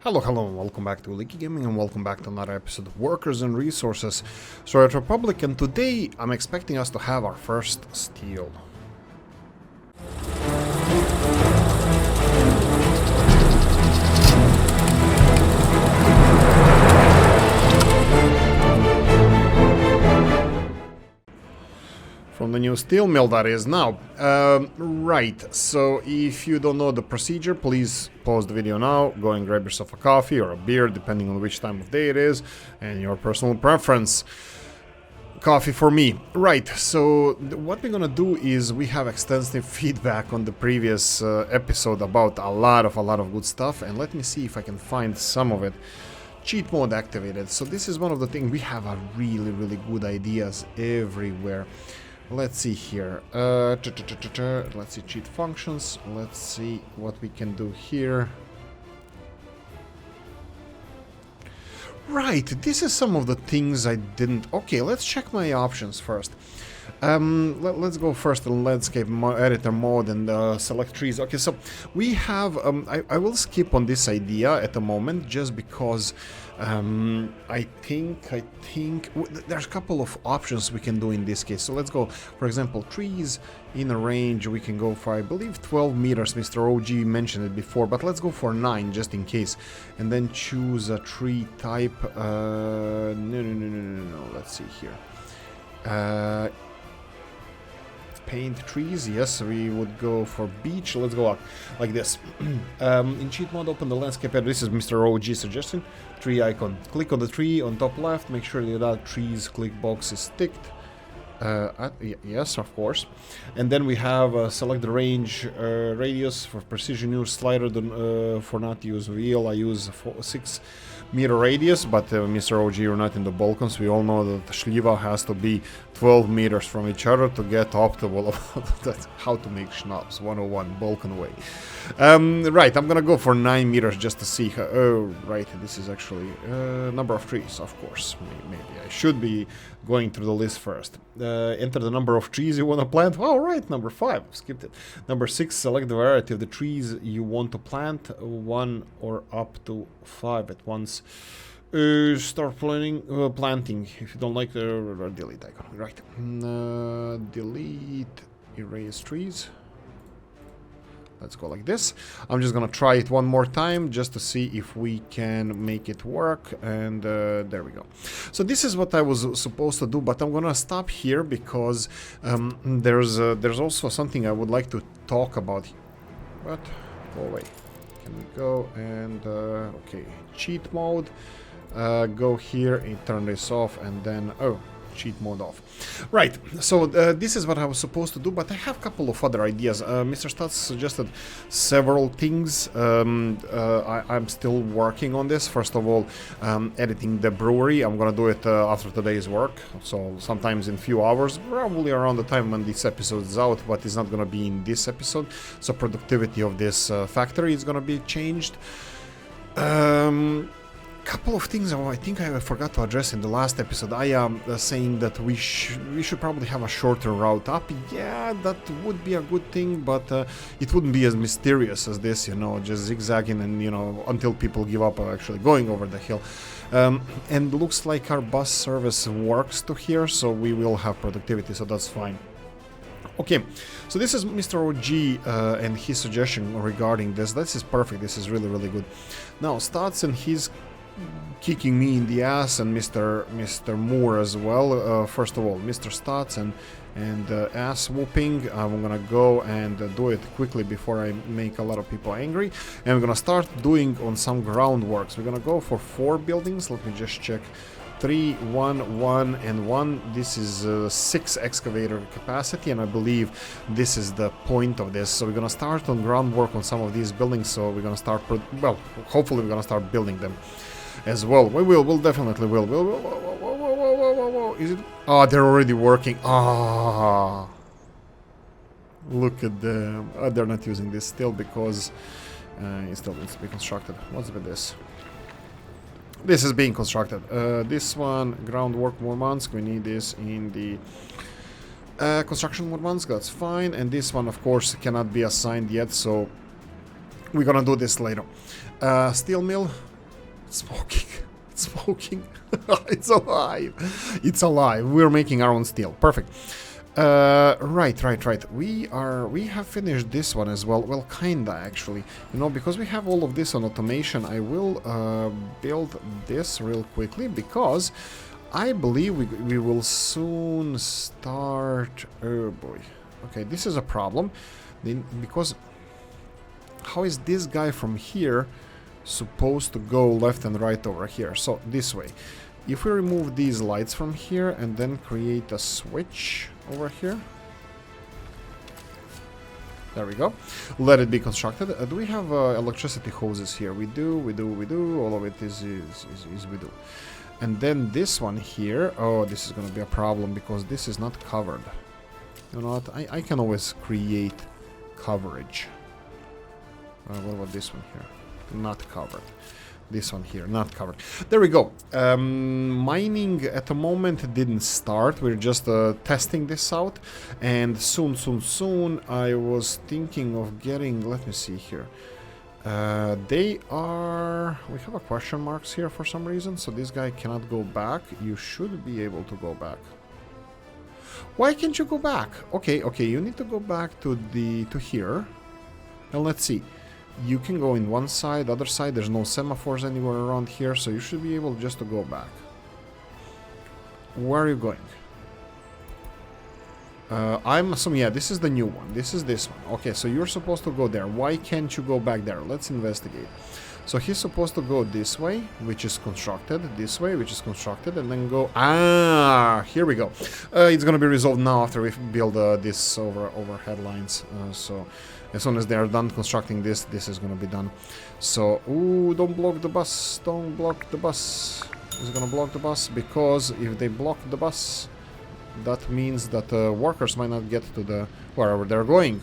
Hello, and welcome back to Oolykee Gaming, and welcome back to another episode of Workers and Resources. So at Republic, and today I'm expecting us to have our first steel. From the new steel mill that is now. Right, so if you don't know the procedure, please pause the video now, go and grab yourself a coffee or a beer, depending on which time of day it is, and your personal preference. Coffee for me. Right, so what we're gonna do is we have extensive feedback on the previous episode about a lot of good stuff, and let me see if I can find some of it. Cheat mode activated. So this is one of the things, we have a really good ideas everywhere. Let's see here. Let's see cheat functions. Let's see what we can do here. Right, this is some of the things I didn't... Okay, let's check my options first. Let's go first in landscape editor mode and select trees. Okay, so we have... I will skip on this idea at the moment just because I think there's a couple of options we can do in this case. So let's go, for example, trees in a range. We can go for, I believe, 12 meters. Mr. OG mentioned it before, but let's go for 9 just in case. And then choose a tree type. No. Let's see here. Paint trees, yes, we would go for beach. Let's go out like this. In cheat mode, open the landscape editor. This is Mr. OG suggestion. Tree icon. Click on the tree on top left. Make sure that trees click box is ticked. Yes, of course. And then we have select the range radius for precision use slider. For not use wheel, I use 6 meter radius, but Mr. OG, you're not in the Balkans. We all know that the Shliva has to be 12 meters from each other to get optimal. That's how to make schnapps 101 Balkan way. Right, I'm gonna go for 9 meters just to see how, oh right, this is actually number of trees, of course. Maybe I should be going through the list first. Enter the number of trees you want to plant. Oh right, number 5, skipped it. Number 6, select the variety of the trees you want to plant, 1 or up to 5 at once. Start planting. If you don't like the delete icon, right? Delete, erase trees. Let's go like this. I'm just gonna try it one more time just to see if we can make it work, and there we go. So this is what I was supposed to do, but I'm gonna stop here because there's also something I would like to talk about. What? Go away. Can we go and okay, cheat mode. Go here and turn this off, and then cheat mode off. Right, so this is what I was supposed to do, but I have a couple of other ideas. Mr. Stats suggested several things. I'm still working on this. First of all, editing the brewery. I'm gonna do it after today's work, so sometimes in few hours, probably around the time when this episode is out, but it's not gonna be in this episode. So productivity of this factory is gonna be changed. Couple of things I think I forgot to address in the last episode. I am saying that we should probably have a shorter route up. Yeah, that would be a good thing, but it wouldn't be as mysterious as this, you know, just zigzagging and, you know, until people give up actually going over the hill. And looks like our bus service works to here, so we will have productivity, so that's fine. Okay, so this is Mr. OG and his suggestion regarding this. This is perfect. This is really good. Now, Stats and his kicking me in the ass, and Mr. Moore as well. First of all, Mr. Stats and ass whooping. I'm gonna go and do it quickly before I make a lot of people angry. And we're gonna start doing on some groundworks. We're gonna go for 4 buildings. Let me just check. 3, 1, 1, and 1. This is 6 excavator capacity, and I believe this is the point of this. So we're gonna start on groundwork on some of these buildings. So we're gonna start, well, hopefully we're gonna start building them as well. We'll definitely will. Whoa. Is it? Oh, they're already working. Ah, look at them. They're not using this still because it still needs to be constructed. What's with this? This is being constructed. This one, groundwork Murmansk. We need this in the construction Murmansk. That's fine. And this one, of course, cannot be assigned yet, so we're gonna do this later. Steel mill. smoking. It's smoking. It's alive. It's alive. We're making our own steel. Perfect. Right. We have finished this one as well. Well, kinda actually. You know, because we have all of this on automation, I will build this real quickly because I believe we will soon start. Oh boy. Okay, this is a problem. Because how is this guy from here supposed to go left and right over here? So this way. If we remove these lights from here and then create a switch over here. There we go. Let it be constructed. Do we have electricity hoses here? We do. All of it is we do. And then this one here. Oh, this is going to be a problem because this is not covered. You know what? I can always create coverage. What about this one here? Not covered. This one here, not covered. There we go. Mining at the moment didn't start. We're just testing this out. And soon, I was thinking of getting... Let me see here. They are... We have a question marks here for some reason. So this guy cannot go back. You should be able to go back. Why can't you go back? Okay, you need to go back to here. And let's see. You can go in one side, other side. There's no semaphores anywhere around here, so you should be able just to go back. Where are you going? I'm assuming, yeah, this is the new one. This is this one. Okay, so you're supposed to go there. Why can't you go back there? Let's investigate. So he's supposed to go this way, which is constructed, this way, which is constructed, and then go... Ah, here we go. It's gonna be resolved now after we build this overhead lines. So as soon as they are done constructing this, this is gonna be done. So, ooh, don't block the bus, don't block the bus. It's gonna block the bus, because if they block the bus, that means that workers might not get to the wherever they're going.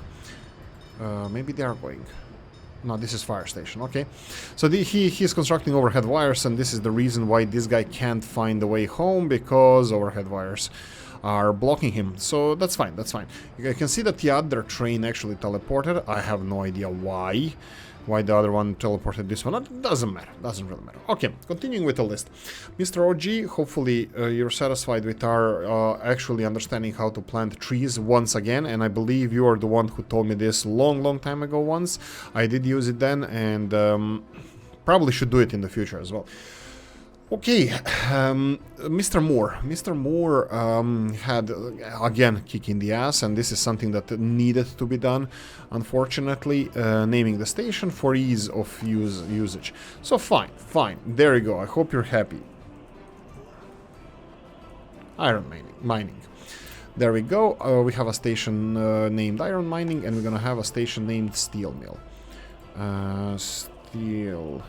Maybe they are going. No, this is fire station. Okay, so he's constructing overhead wires, and this is the reason why this guy can't find the way home, because overhead wires are blocking him. So that's fine. That's fine. You can see that the other train actually teleported. I have no idea why the other one teleported this one. It doesn't matter. Doesn't really matter. Okay, continuing with the list. Mr. OG, hopefully you're satisfied with our actually understanding how to plant trees once again. And I believe you are the one who told me this long time ago once. I did use it then, and probably should do it in the future as well. Okay, Mr. Moore. Mr. Moore had, again, kick in the ass, and this is something that needed to be done, unfortunately, naming the station for ease of usage. So fine, there you go. I hope you're happy. Iron mining. There we go. We have a station named Iron Mining, and we're gonna have a station named Steel Mill. Steel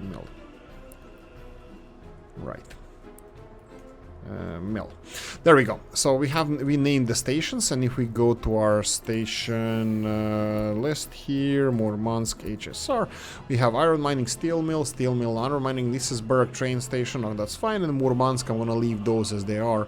Mill. Right. Mill. There we go. So we named the stations, and if we go to our station list here, Murmansk HSR, we have Iron Mining, Steel Mill, Iron Mining, Nisisburg train station. Oh, that's fine. And Murmansk, I'm gonna leave those as they are.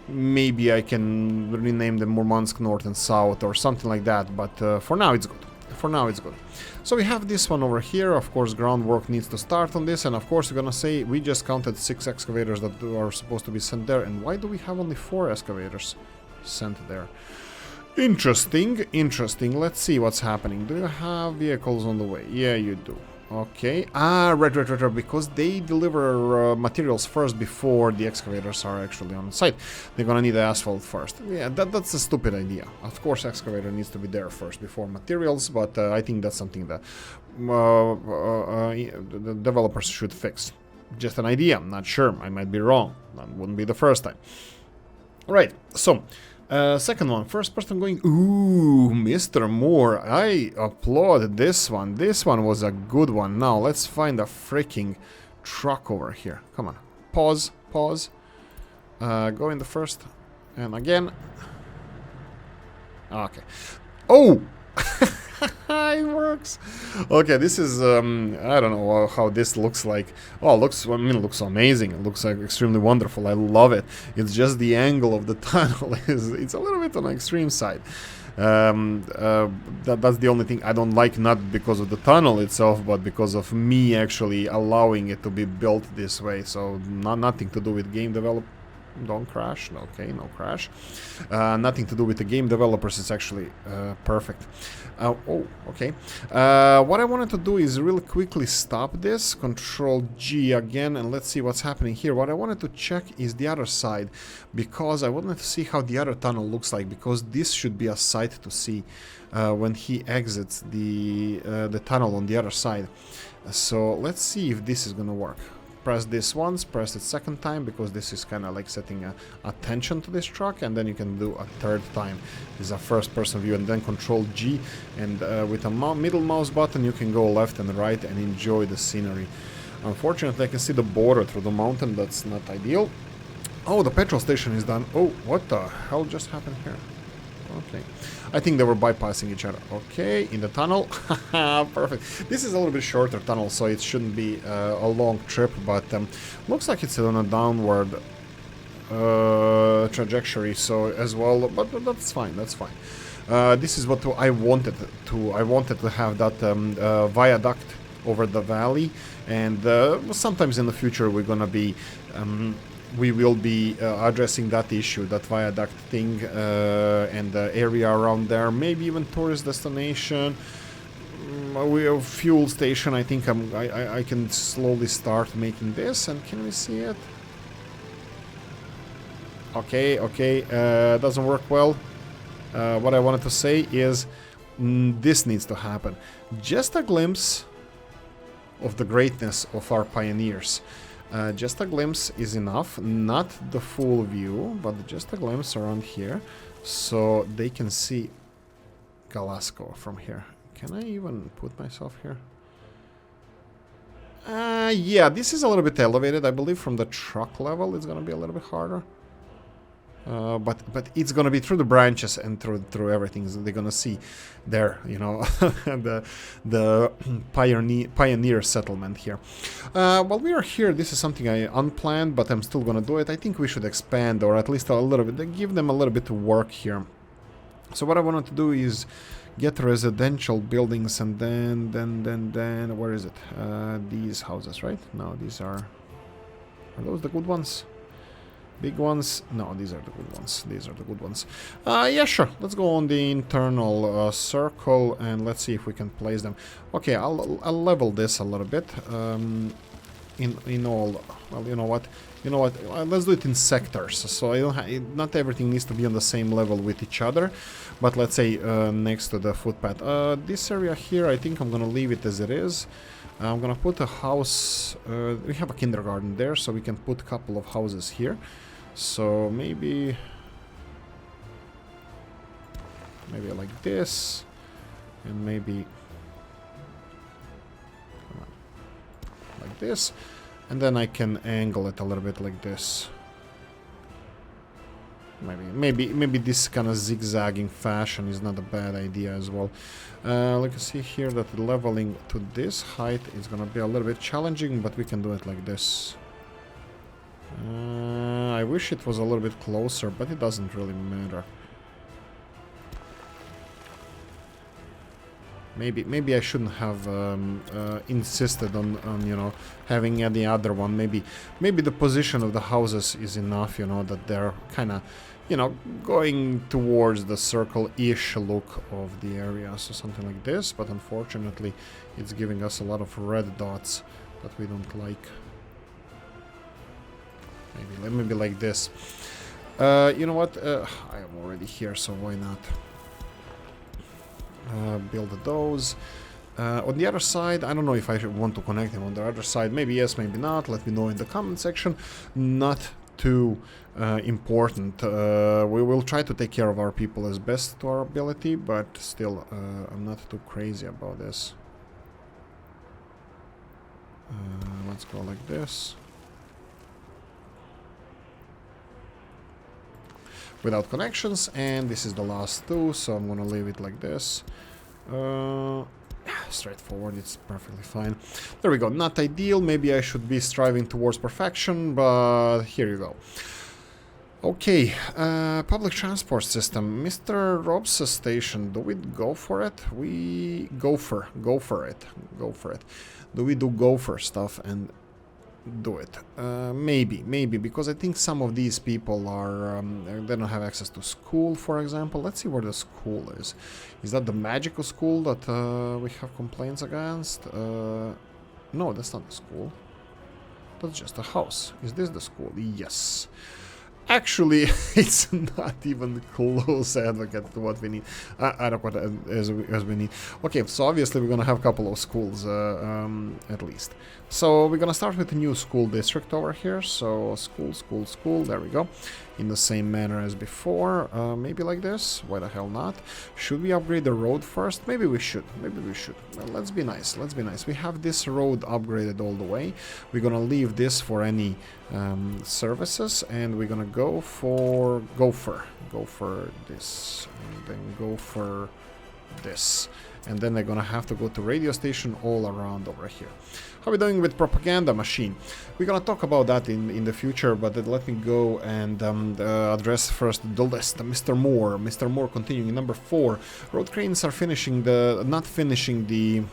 Maybe I can rename them Murmansk North and South or something like that, but for now it's good. So we have this one over here. Of course, groundwork needs to start on this, and of course we're gonna say we just counted 6 excavators that are supposed to be sent there. And why do we have only 4 excavators sent there? Interesting. Let's see what's happening. Do you have vehicles on the way? Yeah, you do. Okay. Right. Because they deliver materials first before the excavators are actually on site. They're gonna need the asphalt first. Yeah, that's a stupid idea. Of course, excavator needs to be there first before materials, but I think that's something that the developers should fix. Just an idea. I'm not sure. I might be wrong. That wouldn't be the first time. Right. So. Second one, first person going. Ooh, Mr. Moore, I applaud this one. This one was a good one. Now let's find a freaking truck over here. Come on, pause. Go in the first, and again. Okay. Oh, it works. Okay, this is I don't know how this looks like. Oh, it looks amazing. It looks like extremely wonderful. I love it. It's just the angle of the tunnel it's a little bit on the extreme side. That's the only thing I don't like, not because of the tunnel itself, but because of me actually allowing it to be built this way. So nothing to do with game development. Don't crash. Okay, no crash. Nothing to do with the game developers. It's actually perfect. Oh, okay. What I wanted to do is really quickly stop this. Control G again, and let's see what's happening here. What I wanted to check is the other side, because I wanted to see how the other tunnel looks like, because this should be a sight to see when he exits the tunnel on the other side. So let's see if this is gonna work. Press this once, press it second time, because this is kind of like setting attention to this truck, and then you can do a third time. This is a first person view, and then Control G, and with a middle mouse button you can go left and right and enjoy the scenery. Unfortunately I can see the border through the mountain. That's not ideal. Oh, the petrol station is done. Oh, what the hell just happened here? Okay, I think they were bypassing each other. Okay, in the tunnel. Perfect. This is a little bit shorter tunnel, so it shouldn't be a long trip, but looks like it's on a downward trajectory, so as well, but that's fine, that's fine. This is what I wanted to have that viaduct over the valley, and sometimes in the future we're gonna be we will be addressing that issue, that viaduct thing, and the area around there. Maybe even tourist destination. We have fuel station. I think I can slowly start making this. And can we see it? Okay, doesn't work well. What I wanted to say is this needs to happen. Just a glimpse of the greatness of our pioneers. Just a glimpse is enough, not the full view, but just a glimpse around here, so they can see Galasco from here. Can I even put myself here? Yeah, this is a little bit elevated. I believe from the truck level it's gonna be a little bit harder. But it's gonna be through the branches and through everything. So they're gonna see there, you know, the pioneer settlement here. While we are here, this is something I unplanned, but I'm still gonna do it. I think we should expand, or at least a little bit, give them a little bit of work here. So what I wanted to do is get residential buildings, and then where is it? These houses, right? No, these are those the good ones? Big ones? No, these are the good ones. These are the good ones. Yeah, sure. Let's go on the internal circle, and let's see if we can place them. Okay, I'll level this a little bit. In all, well, you know what? Let's do it in sectors. So I don't not everything needs to be on the same level with each other, but let's say next to the footpath. This area here, I think I'm gonna leave it as it is. I'm gonna put a house. We have a kindergarten there, so we can put a couple of houses here. So maybe like this, and maybe like this, and then I can angle it a little bit like this. Maybe this kind of zigzagging fashion is not a bad idea as well. Like you see here that the leveling to this height is gonna be a little bit challenging, but we can do it like this. I wish it was a little bit closer, but it doesn't really matter. Maybe I shouldn't have insisted on you know, having any other one. Maybe the position of the houses is enough, you know, that they're kind of, you know, going towards the circle-ish look of the area. So something like this, but unfortunately it's giving us a lot of red dots that we don't like. Maybe like this. You know what? I am already here, so why not? Build those. On the other side, I don't know if I want to connect them on the other side. Maybe yes, maybe not. Let me know in the comment section. Not too important. We will try to take care of our people as best to our ability, but still, I'm not too crazy about this. Let's go like this. Without connections, and this is the last two, so I'm gonna leave it like this. Straightforward, it's perfectly fine. There we go. Not ideal. Maybe I should be striving towards perfection, but here you go. Okay, public transport system. Mr. Rob's station. Do we go for it? We go for it. Go for it. Do we do gopher stuff and do it? Maybe, because I think some of these people are they don't have access to school, for example. Let's see where the school is. Is that the magical school that we have complaints against? No, that's not the school. That's just a house. Is this the school? Yes. Actually, it's not even close, Advocate, to what we need. Adequate as we need. Okay, so obviously we're gonna have a couple of schools, at least. So we're gonna start with a new school district over here. So school, there we go. In the same manner as before. Maybe like this. Why the hell not? Should we upgrade the road first? Maybe we should. Well, let's be nice. We have this road upgraded all the way. We're gonna leave this for any services, and we're gonna go for this, and then go for this, and then they're gonna have to go to radio station all around over here. How are we doing with propaganda machine? We're gonna talk about that in the future, but let me go and address first the list. Mr. Moore continuing. Number 4, road cranes are not finishing the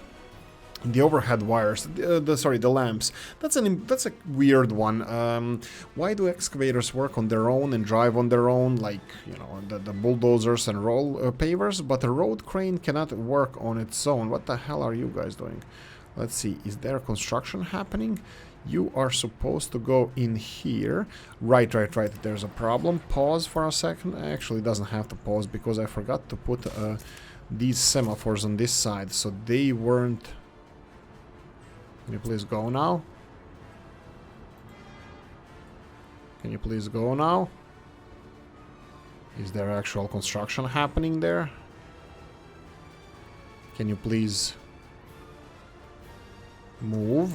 overhead wires, the lamps. That's a weird one. Why do excavators work on their own and drive on their own, like, you know, the bulldozers and roll pavers, but a road crane cannot work on its own? What the hell are you guys doing? Let's see, is there construction happening? You are supposed to go in here. Right. There's a problem. Pause for a second. Actually, it doesn't have to pause because I forgot to put these semaphores on this side, so they weren't... Can you please go now? Can you please go now? Is there actual construction happening there? Can you please move?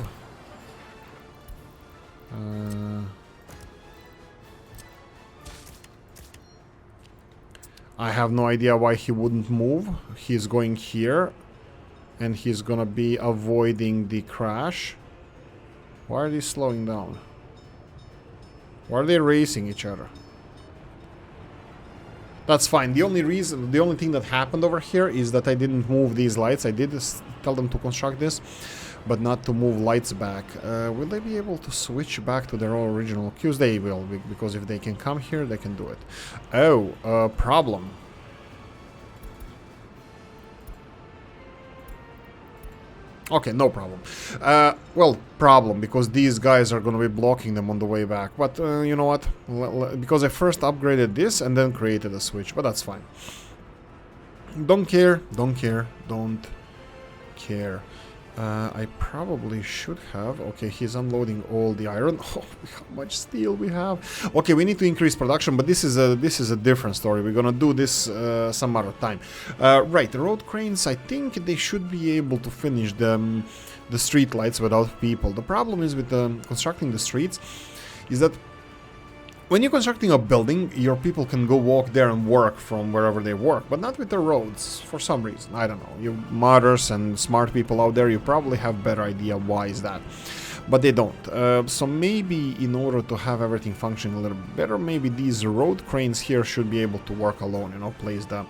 I have no idea why he wouldn't move. He's going here. And he's gonna be avoiding the crash. Why are they slowing down? Why are they racing each other? That's fine. The only thing that happened over here is that I didn't move these lights. I did tell them to construct this, but not to move lights back. Will they be able to switch back to their original queues? They will, because if they can come here, they can do it. Oh, problem. Okay, no problem. Well, problem, because these guys are going to be blocking them on the way back. But, you know what? Because I first upgraded this and then created a switch, but that's fine. Don't care. I probably should have... Okay, he's unloading all the iron. Oh, how much steel we have. Okay, we need to increase production, but this is a different story. We're gonna do this some other time. Right, the road cranes, I think they should be able to finish the street lights without people. The problem is with constructing the streets is that when you're constructing a building, your people can go walk there and work from wherever they work, but not with the roads, for some reason. I don't know. You modders and smart people out there, you probably have better idea why is that. But they don't. So maybe in order to have everything function a little bit better, maybe these road cranes here should be able to work alone, you know, place the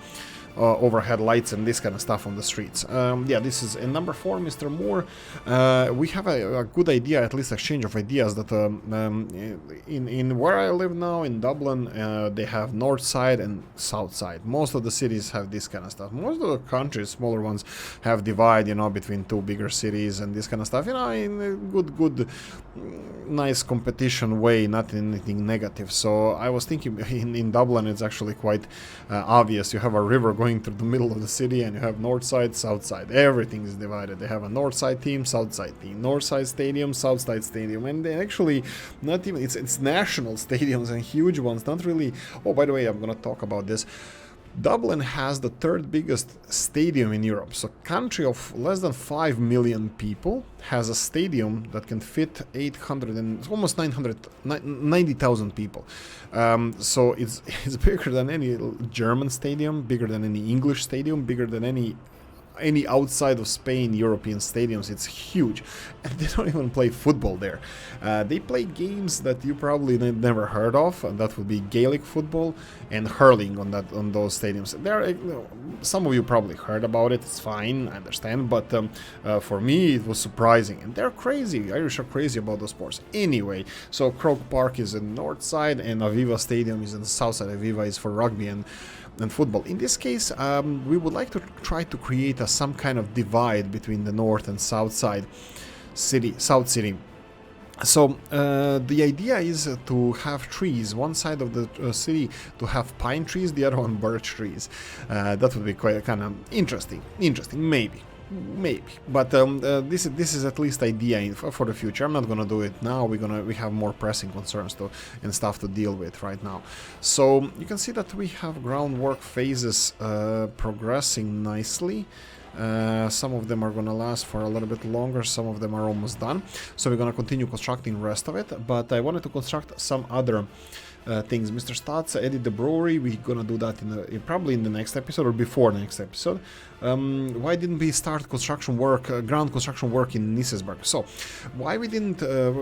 overhead lights and this kind of stuff on the streets. Yeah, this is in number 4, Mr. Moore. We have a good idea, at least exchange of ideas, that in where I live now, in Dublin, they have north side and south side. Most of the cities have this kind of stuff. Most of the countries, smaller ones, have divide, you know, between 2 bigger cities and this kind of stuff, you know, in a good, nice competition way, not in anything negative. So I was thinking in Dublin, it's actually quite obvious. You have a river going through the middle of the city, and you have north side, south side. Everything is divided. They have a north side team, south side team, north side stadium, south side stadium, and they actually not even it's national stadiums and huge ones. Not really. Oh, by the way, I'm gonna talk about this. Dublin has the 3rd biggest stadium in Europe. So country of less than 5 million people has a stadium that can fit 800 and almost 90,000 people. So it's bigger than any German stadium, bigger than any English stadium, bigger than any any outside of Spain European stadiums. It's huge, and they don't even play football there. They play games that you probably never heard of, and that would be Gaelic football and hurling on those stadiums. Some of you probably heard about it. It's fine, I understand, but for me it was surprising, and they're crazy. Irish are crazy about those sports. Anyway, so Croke Park is in the north side, and Aviva Stadium is in the south side. Aviva is for rugby and football. In this case, we would like to try to create some kind of divide between the north and south side south city. So the idea is to have trees. One side of the city to have pine trees, the other one birch trees. That would be quite kind of interesting, maybe. But this is at least idea for the future. I'm not gonna do it now. We have more pressing concerns and stuff to deal with right now. So you can see that we have groundwork phases progressing nicely. Some of them are gonna last for a little bit longer, some of them are almost done. So we're gonna continue constructing the rest of it, but I wanted to construct some other things. Mr. Stotts edit the brewery. We're gonna do that probably in the next episode or before the next episode. Why didn't we start construction work, ground construction work in Nissesburg? So, why we didn't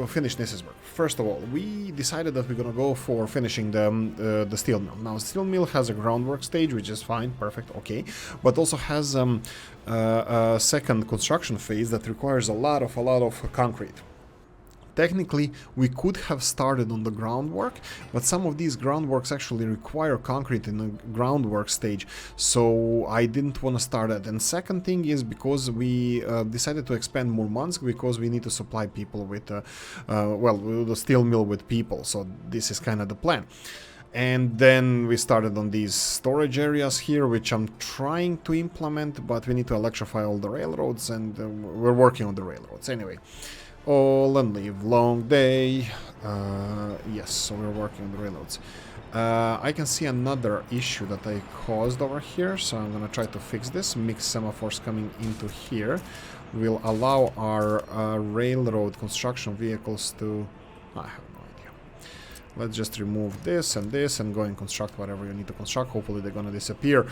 finish Nissesburg? First of all, we decided that we're gonna go for finishing the steel mill. Now, steel mill has a groundwork stage, which is fine, perfect, okay, but also has a second construction phase that requires a lot of concrete. Technically, we could have started on the groundwork, but some of these groundworks actually require concrete in the groundwork stage, so I didn't want to start that. And second thing is because we decided to expand Murmansk because we need to supply people with, the steel mill with people, so this is kind of the plan. And then we started on these storage areas here, which I'm trying to implement, but we need to electrify all the railroads, and we're working on the railroads anyway. All and live long day. Yes, so we're working on the railroads. I can see another issue that I caused over here, so I'm gonna try to fix this. Mixed semaphores coming into here will allow our railroad construction vehicles to... I have no idea. Let's just remove this and go and construct whatever you need to construct. Hopefully they're gonna disappear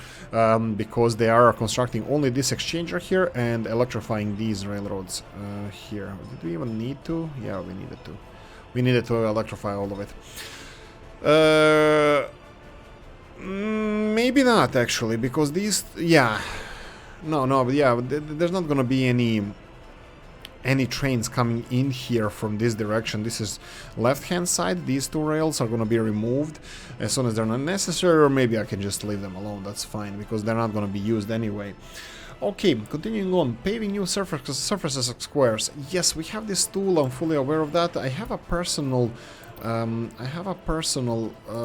because they are constructing only this exchanger here and electrifying these railroads here. Did we even need to? Yeah, we needed to. We needed to electrify all of it. Maybe not actually, because these... Yeah. No, but yeah, there's not gonna be any trains coming in here from this direction. This is left hand side. These two rails are going to be removed as soon as they're not necessary, or maybe I can just leave them alone. That's fine, because they're not going to be used anyway. Okay, continuing on, paving new surfaces of squares. Yes, we have this tool. I'm fully aware of that. I have a personal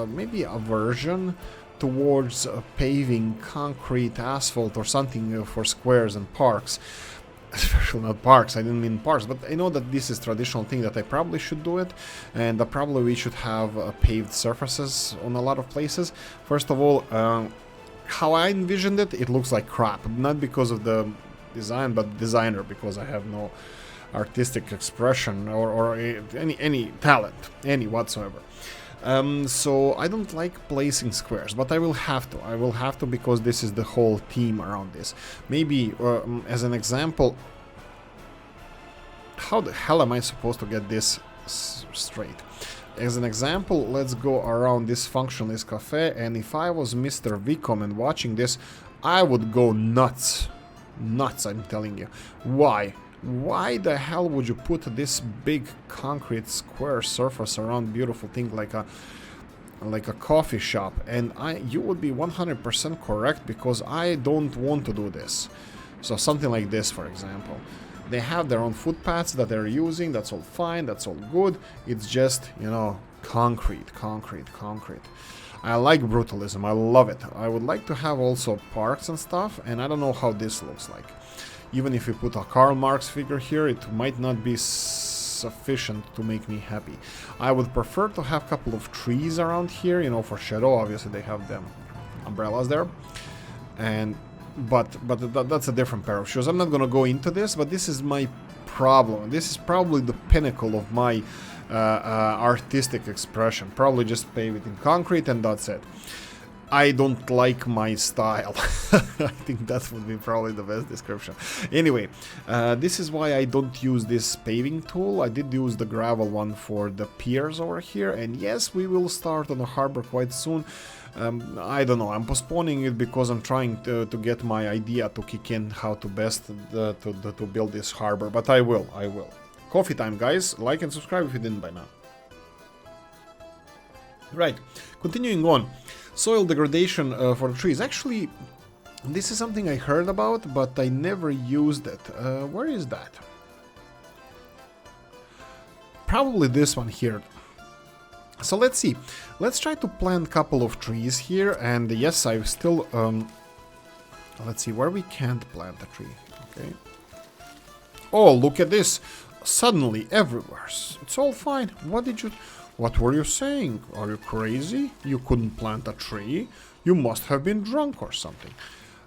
maybe aversion towards paving concrete, asphalt, or something for squares and parks. Especially not parks, I didn't mean parks, but I know that this is traditional thing that I probably should do it, and probably we should have paved surfaces on a lot of places. First of all, how I envisioned it, it looks like crap, not because of the design, but designer, because I have no artistic expression or any talent, any whatsoever. So I don't like placing squares, but I will have to. I will have to because this is the whole theme around this. Maybe as an example, how the hell am I supposed to get this straight? As an example, let's go around this functionalist cafe, and if I was Mr. Vicom and watching this, I would go nuts. Nuts, I'm telling you. Why? Why the hell would you put this big concrete square surface around beautiful thing like a coffee shop? And you would be 100% correct, because I don't want to do this. So something like this, for example. They have their own footpaths that they're using. That's all fine. That's all good. It's just, you know, concrete. I like brutalism. I love it. I would like to have also parks and stuff. And I don't know how this looks like. Even if we put a Karl Marx figure here, it might not be sufficient to make me happy. I would prefer to have a couple of trees around here, you know, for shadow. Obviously, they have them umbrellas there. But that's a different pair of shoes. I'm not gonna go into this, but this is my problem. This is probably the pinnacle of my artistic expression. Probably just pave it in concrete and that's it. I don't like my style. I think that would be probably the best description. Anyway, this is why I don't use this paving tool. I did use the gravel one for the piers over here. And yes, we will start on the harbor quite soon. I don't know, I'm postponing it because I'm trying to get my idea to kick in how to best to build this harbor. But I will. Coffee time, guys. Like and subscribe if you didn't by now. Right, continuing on. Soil degradation for the trees. Actually, this is something I heard about, but I never used it. Where is that? Probably this one here. So let's see. Let's try to plant a couple of trees here. And yes, I still... let's see where we can't plant a tree. Okay. Oh, look at this. Suddenly, everywhere. It's all fine. What were you saying? Are you crazy? You couldn't plant a tree? You must have been drunk or something.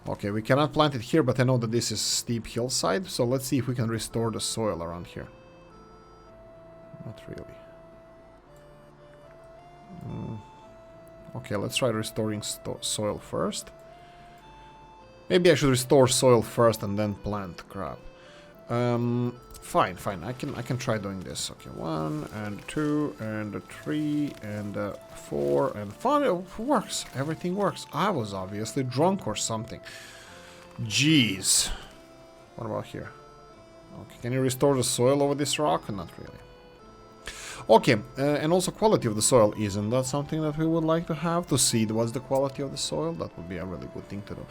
Okay, we cannot plant it here, but I know that this is steep hillside, so let's see if we can restore the soil around here. Not really. Okay, let's try restoring soil first. Maybe I should restore soil first and then plant crap. Fine. I can try doing this. Okay, 1 and 2 and 3 and 4 and 5. It works. Everything works. I was obviously drunk or something. Jeez. What about here? Okay, can you restore the soil over this rock? Not really. Okay, and also quality of the soil. Isn't that something that we would like to have? To see what's the quality of the soil? That would be a really good thing to do.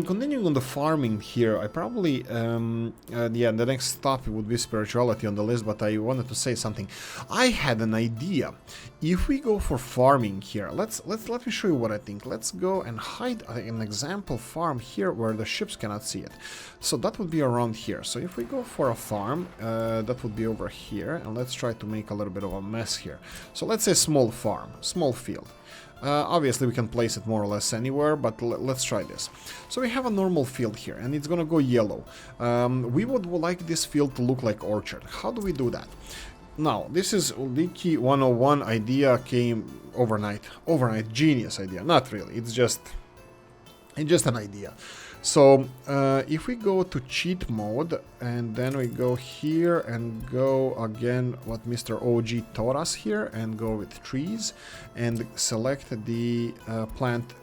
Continuing on the farming here, I probably... yeah, the next stop would be spirituality on the list, but I wanted to say something. I had an idea. If we go for farming here, let me show you what I think. Let's go and hide an example farm here where the ships cannot see it. So that would be around here. So if we go for a farm, that would be over here, and let's try to make a little bit of a mess here. So let's say small farm, small field. Obviously we can place it more or less anywhere, but let's try this. So we have a normal field here, and it's gonna go yellow. We would like this field to look like orchard. How do we do that? Now, this is Oolykee 101 idea came overnight. Overnight genius idea. Not really, it's just an idea. So if we go to cheat mode and then we go here and go again what Mr. OG taught us here and go with trees and select the plant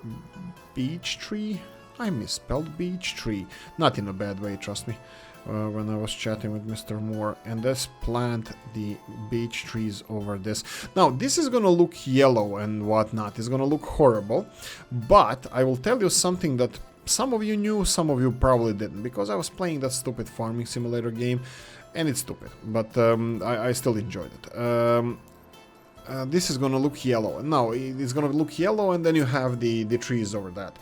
beech tree. I misspelled beech tree, not in a bad way, trust me, when I was chatting with Mr. Moore, and let's plant the beech trees over this. Now this is gonna look yellow and whatnot, it's gonna look horrible, but I will tell you something that some of you knew, some of you probably didn't, because I was playing that stupid farming simulator game, and it's stupid, but I still enjoyed it. This is gonna look yellow. Now it's gonna look yellow, and then you have the trees over that.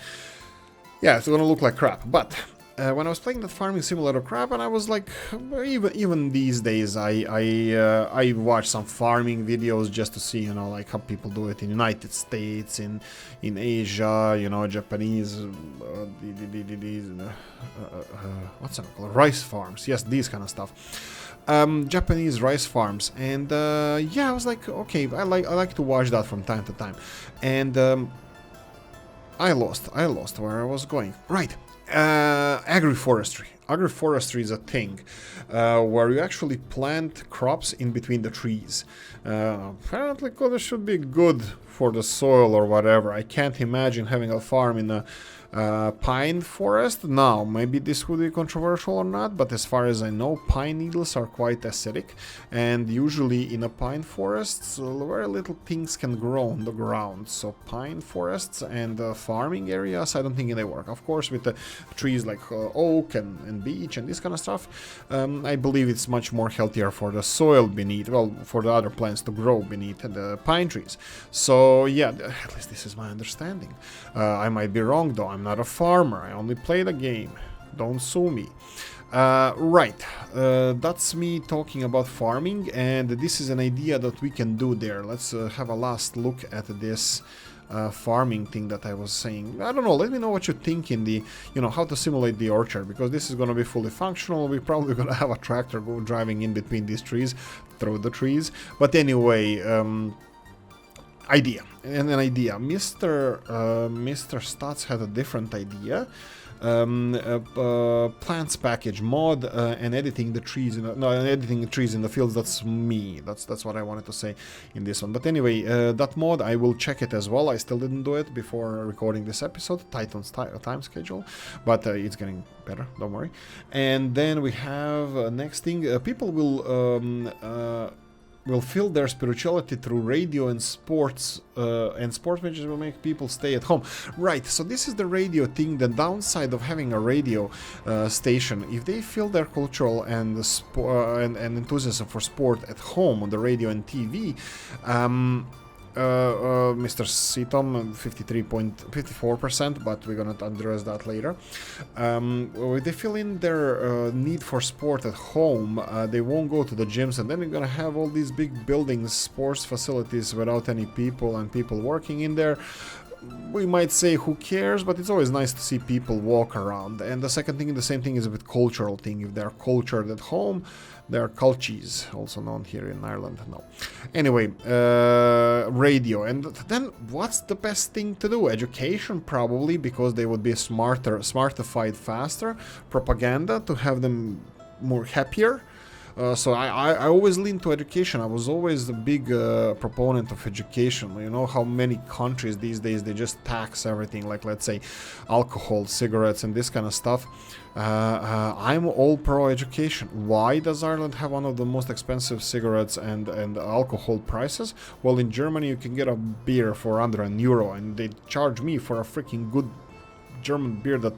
Yeah, it's gonna look like crap, but when I was playing that farming simulator crap, and I was like, even these days, I watch some farming videos just to see, you know, like how people do it in United States, in Asia, you know, Japanese, what's it called, rice farms, yes, these kind of stuff. Japanese rice farms, and yeah, I was like, okay, I like to watch that from time to time, and I lost where I was going. Right. Agroforestry. Agroforestry is a thing where you actually plant crops in between the trees. Apparently it should be good for the soil or whatever. I can't imagine having a farm in a pine forest. Now, maybe this would be controversial or not, but as far as I know, pine needles are quite acidic, and usually in a pine forest, very little things can grow on the ground. So pine forests and farming areas, I don't think they work. Of course, with the trees like oak and beech and this kind of stuff, I believe it's much more healthier for the soil beneath, well, for the other plants to grow beneath the pine trees. So yeah, at least this is my understanding. I might be wrong though, I'm not a farmer, I only play the game. Don't sue me. Right, that's me talking about farming, and this is an idea that we can do there. Let's have a last look at this farming thing that I was saying. I don't know, let me know what you think in the, you know, how to simulate the orchard, because this is going to be fully functional. We're probably going to have a tractor go driving in between these trees, through the trees. But anyway, idea. And an idea. Mr. Stats had a different idea. Plants package mod and editing the trees editing the trees in the fields. That's me. That's what I wanted to say in this one. But anyway, that mod, I will check it as well. I still didn't do it before recording this episode. Titan's time schedule, but it's getting better, don't worry. And then we have next thing, people will feel their spirituality through radio and sports, and sports matches will make people stay at home. Right, so this is the radio thing, the downside of having a radio station. If they feel their cultural and and enthusiasm for sport at home on the radio and TV, Mr. Seatom, 53.54%, but we're gonna address that later. They feel in their need for sport at home, they won't go to the gyms, and then you're gonna have all these big buildings, sports facilities without any people and people working in there. We might say who cares, but it's always nice to see people walk around. And the second thing, the same thing is with cultural thing. If they're cultured at home, they're culchies, also known here in Ireland. No. Anyway, radio. And then what's the best thing to do? Education, probably, because they would be smartified faster. Propaganda, to have them more happier. So I always lean to education. I was always a big proponent of education. You know how many countries these days, they just tax everything, like let's say alcohol, cigarettes, and this kind of stuff. I'm all pro education. Why does Ireland have one of the most expensive cigarettes and alcohol prices? Well, in Germany you can get a beer for under €1, and they charge me for a freaking good German beer that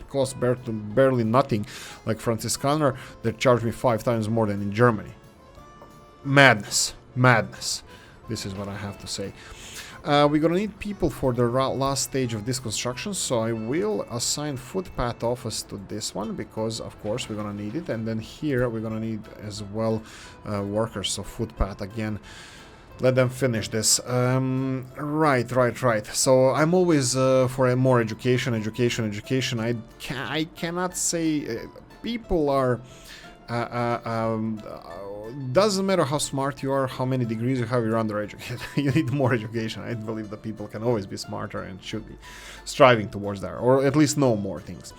costs barely nothing, like Franziskaner. They charge me 5 times more than in Germany. Madness. This is what I have to say. We're gonna need people for the last stage of this construction, so I will assign footpath office to this one, because of course we're gonna need it. And then here we're gonna need as well workers, so footpath again. Let them finish this. Right. So I'm always for more education. I cannot say people are. Doesn't matter how smart you are, how many degrees you have, you're undereducated. You need more education. I believe that people can always be smarter and should be striving towards that, or at least know more things.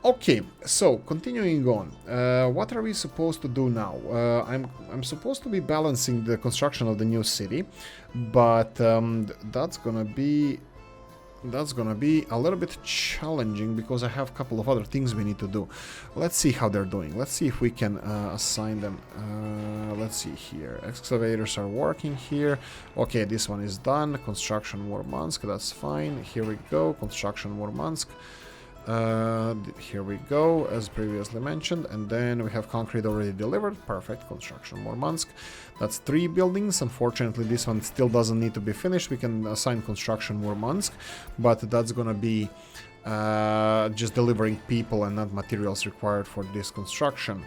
Okay, so continuing on, what are we supposed to do now? I'm supposed to be balancing the construction of the new city, but that's gonna be a little bit challenging, because I have a couple of other things we need to do. Let's see how they're doing. Let's see if we can assign them. Let's see here. Excavators are working here. Okay, this one is done. Construction Murmansk, that's fine. Here we go. Construction Murmansk. Here we go, as previously mentioned, and then we have concrete already delivered. Perfect. Construction Murmansk. That's 3 buildings. Unfortunately, this one still doesn't need to be finished. We can assign Construction Murmansk, but that's gonna be just delivering people and not materials required for this construction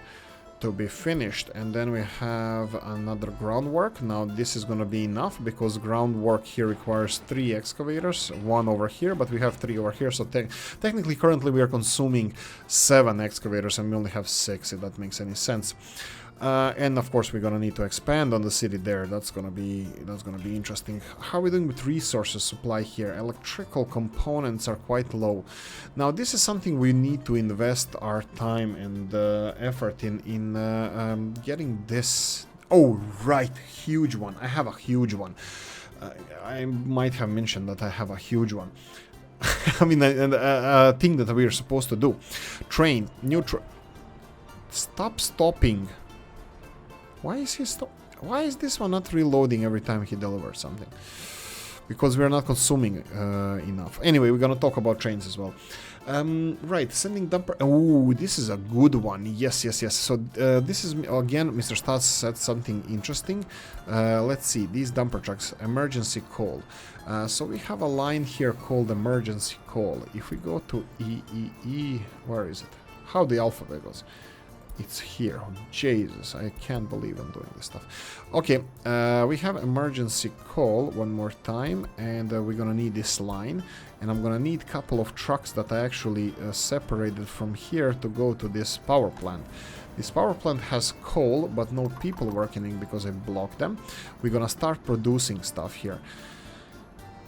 to be finished. And then we have another groundwork. Now this is gonna be enough, because groundwork here requires 3 excavators, 1 over here, but we have 3 over here, so technically currently we are consuming 7 excavators and we only have 6, if that makes any sense. And of course we're gonna need to expand on the city there. That's gonna be interesting. How are we doing with resources supply here? Electrical components are quite low. Now this is something we need to invest our time and effort in getting this. Oh right, huge one. I have a huge one. I might have mentioned that I have a huge one. I mean a thing that we are supposed to do. Train, neutral. Stop stopping. Why is this one not reloading every time he delivers something? Because we're not consuming enough. Anyway, we're gonna talk about trains as well. Right, sending dumper. Oh, this is a good one. Yes. So this is again, Mr. Stas said something interesting. Let's see, these dumper trucks, emergency call. So we have a line here called emergency call. If we go to EEE, where is it? How the alphabet goes? It's here. Oh, Jesus, I can't believe I'm doing this stuff. Okay, we have emergency call one more time, and we're gonna need this line, and I'm gonna need a couple of trucks that I actually separated from here to go to this power plant. This power plant has coal, but no people working in because I blocked them. We're gonna start producing stuff here.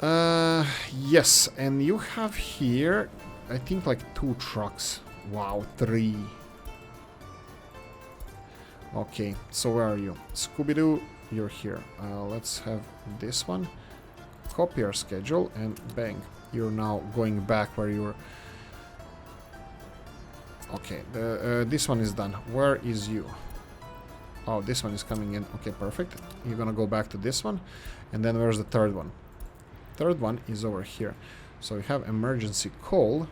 Yes, and you have here, I think like 2 trucks. Wow, 3. Okay, so where are you? Scooby-Doo, you're here. Let's have this one. Copy our schedule and bang. You're now going back where you were. Okay, this one is done. Where is you? Oh, this one is coming in. Okay, perfect. You're gonna go back to this one. And then where's the third one? Third one is over here. So we have emergency call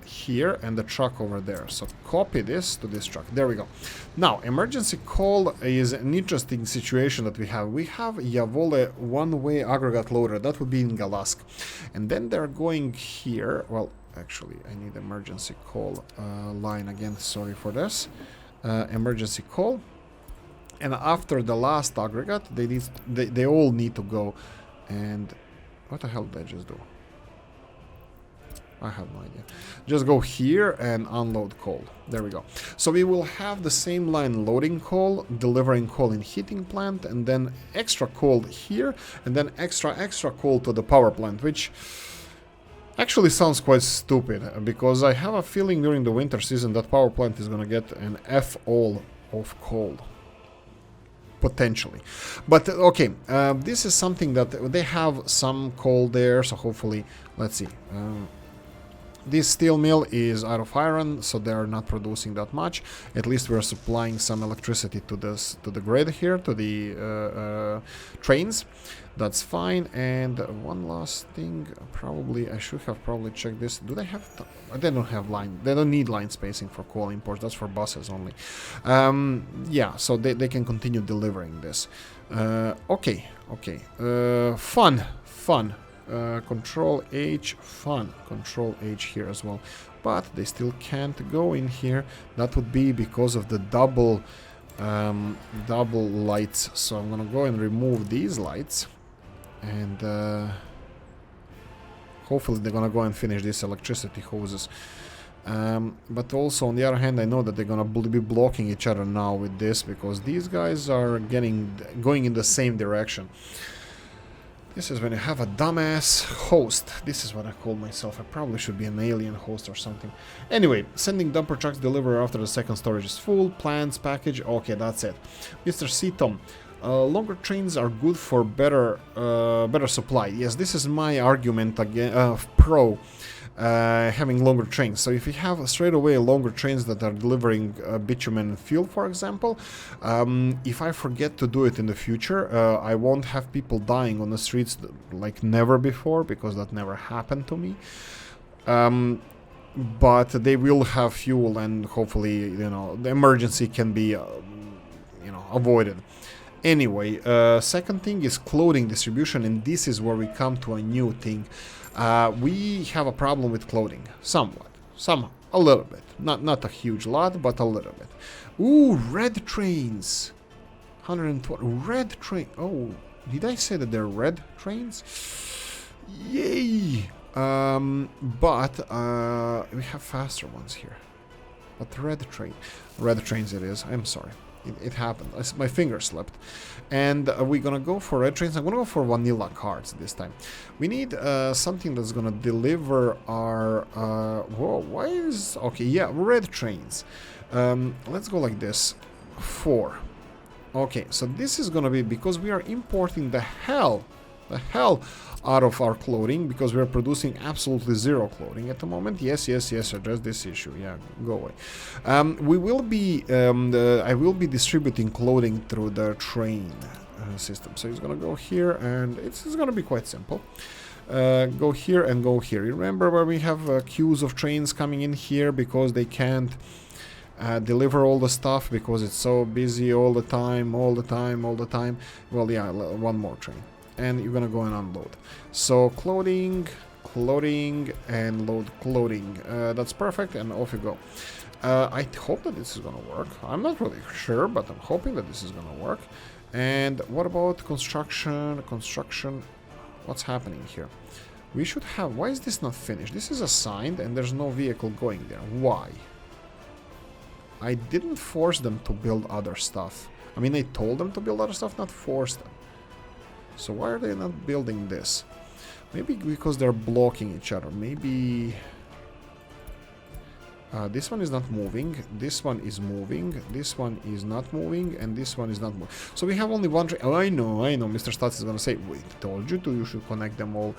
here and the truck over there. So copy this to this truck. There we go. Now, emergency call is an interesting situation that we have. We have Yavole one-way aggregate loader. That would be in Galask. And then they're going here. Well, actually, I need emergency call line again. Sorry for this. Emergency call. And after the last aggregate, they all need to go. And what the hell did I just do? I have no idea. Just go here and unload coal. There we go. So we will have the same line loading coal, delivering coal in heating plant, and then extra coal here, and then extra coal to the power plant, which actually sounds quite stupid, because I have a feeling during the winter season that power plant is gonna get an F all of coal. Potentially. But okay, this is something that they have some coal there, so hopefully, let's see. This steel mill is out of iron, so they're not producing that much. At least we're supplying some electricity to the grid here, to the trains. That's fine. And one last thing, probably I should have probably checked this. Do they have? They don't have line. They don't need line spacing for coal imports. That's for buses only. Yeah, so they can continue delivering this. Okay. Fun. Control H, fun. Control H here as well. But they still can't go in here. That would be because of the double lights. So I'm gonna go and remove these lights. And hopefully they're gonna go and finish these electricity hoses. But also on the other hand, I know that they're gonna be blocking each other now with this, because these guys are going in the same direction. This is when you have a dumbass host. This is what I call myself. I probably should be an alien host or something. Anyway, sending dumper trucks deliver after the second storage is full. Plans, package. Okay, that's it. Mr. C-Tom. Longer trains are good for better supply. Yes, this is my argument again. Pro having longer trains. So if you have straight away longer trains that are delivering bitumen fuel, for example, if I forget to do it in the future, I won't have people dying on the streets like never before, because that never happened to me. But they will have fuel, and hopefully, you know, the emergency can be, you know, avoided. Anyway, second thing is clothing distribution, and this is where we come to a new thing. We have a problem with clothing, somewhat, a little bit, not a huge lot, but a little bit. Ooh, red trains, 120 red train. Oh, did I say that they're red trains? Yay! But we have faster ones here. But red trains it is. I'm sorry. It happened. My finger slipped. And we're gonna go for red trains. I'm gonna go for vanilla cards this time. We need something that's gonna deliver our... whoa, why is... Okay, yeah, red trains. Let's go like this. 4. Okay, so this is gonna be because we are importing the hell out of our clothing, because we're producing absolutely zero clothing at the moment. Yes, address this issue. Yeah, go away. We will be I will be distributing clothing through the train system. So it's gonna go here, and it's gonna be quite simple. Go here and go here. Remember where we have queues of trains coming in here because they can't deliver all the stuff because it's so busy all the time. Well, yeah, one more train. And you're gonna go and unload. So clothing, and load clothing. That's perfect, and off you go. I hope that this is gonna work. I'm not really sure, but I'm hoping that this is gonna work. And what about construction? What's happening here? We should have... Why is this not finished? This is assigned, and there's no vehicle going there. Why? I didn't force them to build other stuff. I mean, I told them to build other stuff, not force them. So why are they not building this? Maybe because they're blocking each other. Maybe... this one is not moving, this one is moving, this one is not moving, and this one is not moving. So we have only one train. Oh, I know, Mr. Stats is gonna say, we told you to, you should connect them all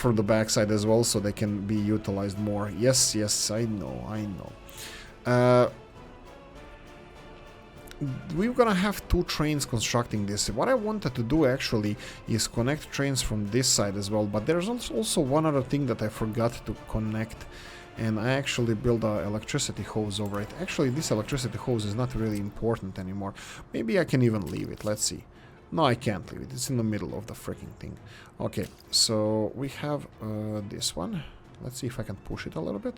from the backside as well, so they can be utilized more. Yes, yes, I know. We're gonna have two trains constructing this. What I wanted to do actually is connect trains from this side as well, but there's also one other thing that I forgot to connect. And I actually built an electricity hose over it. Actually, this electricity hose is not really important anymore. Maybe I can even leave it. Let's see. No, I can't leave it. It's in the middle of the freaking thing. Okay, so we have this one. Let's see if I can push it a little bit.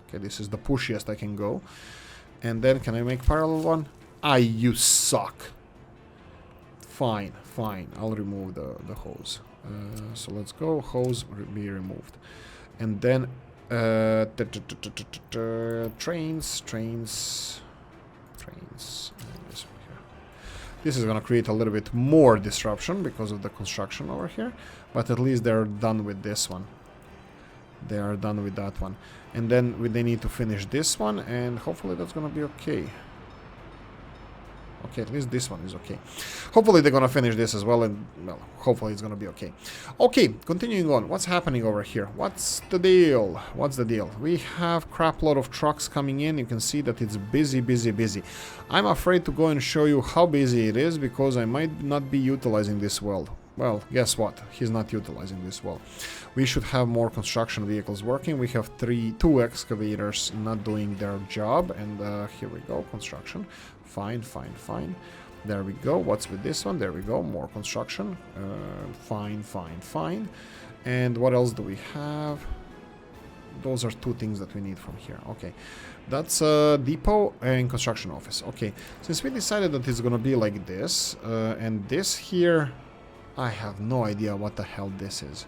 Okay, this is the pushiest I can go. And then can I make parallel one? Ah, you suck. Fine, fine. I'll remove the hose. So let's go. Hose be removed. And then... trains. This is gonna create a little bit more disruption because of the construction over here, but at least they're done with this one. They are done with that one, and then they need to finish this one, and hopefully that's gonna be okay. Okay, at least this one is okay. Hopefully they're gonna finish this as well, and, well, hopefully it's gonna be okay. Okay, continuing on. What's happening over here? What's the deal? What's the deal? We have crap load of trucks coming in. You can see that it's busy, busy, busy. I'm afraid to go and show you how busy it is, because I might not be utilizing this well. Well, guess what? He's not utilizing this well. We should have more construction vehicles working. We have two excavators not doing their job, and here we go, construction. Fine, fine, fine. There we go. What's with this one? There we go. More construction. Fine, fine, fine. And what else do we have? Those are two things that we need from here. Okay. That's depot and construction office. Okay. Since we decided that it's going to be like this, and this here, I have no idea what the hell this is.